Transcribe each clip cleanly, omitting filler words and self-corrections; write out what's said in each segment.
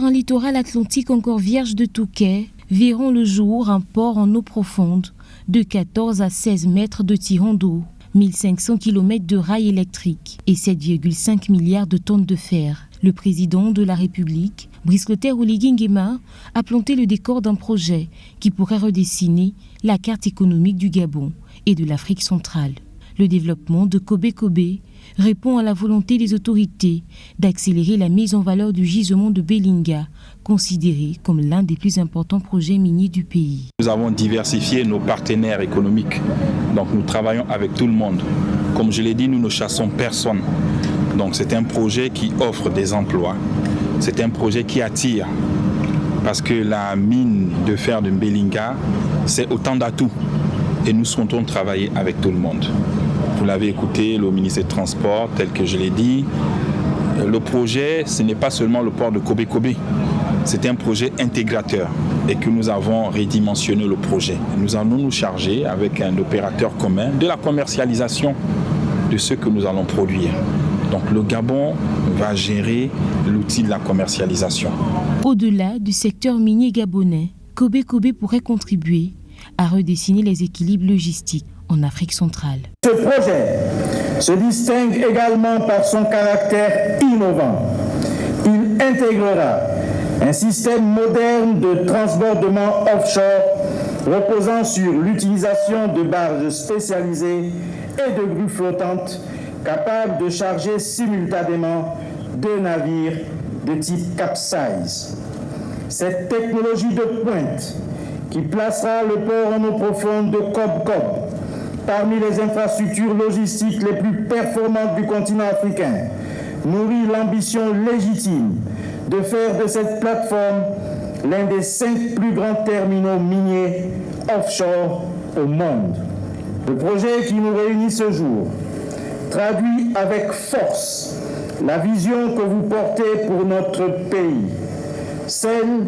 Un littoral atlantique encore vierge de tout quai verront le jour un port en eau profonde de 14 à 16 mètres de tirant d'eau, 1500 km de rails électriques et 7,5 milliards de tonnes de fer. Le président de la République, Brice Clotaire Oligui Nguema, a planté le décor d'un projet qui pourrait redessiner la carte économique du Gabon et de l'Afrique centrale. Le développement de Kobe Kobe répond à la volonté des autorités d'accélérer la mise en valeur du gisement de Belinga, considéré comme l'un des plus importants projets miniers du pays. Nous avons diversifié nos partenaires économiques, donc nous travaillons avec tout le monde. Comme je l'ai dit, nous ne chassons personne. Donc c'est un projet qui offre des emplois, c'est un projet qui attire, parce que la mine de fer de Belinga, c'est autant d'atouts et nous souhaitons travailler avec tout le monde. Vous l'avez écouté, le ministre des Transports, tel que je l'ai dit, le projet, ce n'est pas seulement le port de Kobe Kobe, c'est un projet intégrateur et que nous avons redimensionné le projet. Nous allons nous charger avec un opérateur commun de la commercialisation de ce que nous allons produire. Donc le Gabon va gérer l'outil de la commercialisation. Au-delà du secteur minier gabonais, Kobe Kobe pourrait contribuer à redessiner les équilibres logistiques en Afrique centrale. Ce projet se distingue également par son caractère innovant. Il intégrera un système moderne de transbordement offshore reposant sur l'utilisation de barges spécialisées et de grues flottantes capables de charger simultanément 2 navires de type capsize. Cette technologie de pointe qui placera le port en eau profonde de Kobe Kobe parmi les infrastructures logistiques les plus performantes du continent africain, nourrit l'ambition légitime de faire de cette plateforme l'un des 5 plus grands terminaux miniers offshore au monde. Le projet qui nous réunit ce jour traduit avec force la vision que vous portez pour notre pays, celle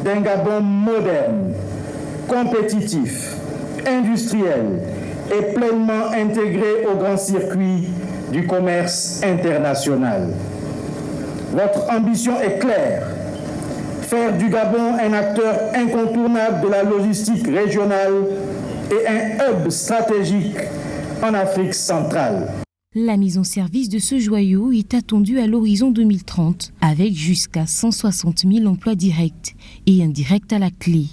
d'un Gabon moderne, compétitif, industriel et pleinement intégré au grand circuit du commerce international. Votre ambition est claire, faire du Gabon un acteur incontournable de la logistique régionale et un hub stratégique en Afrique centrale. La mise en service de ce joyau est attendue à l'horizon 2030, avec jusqu'à 160 000 emplois directs et indirects à la clé.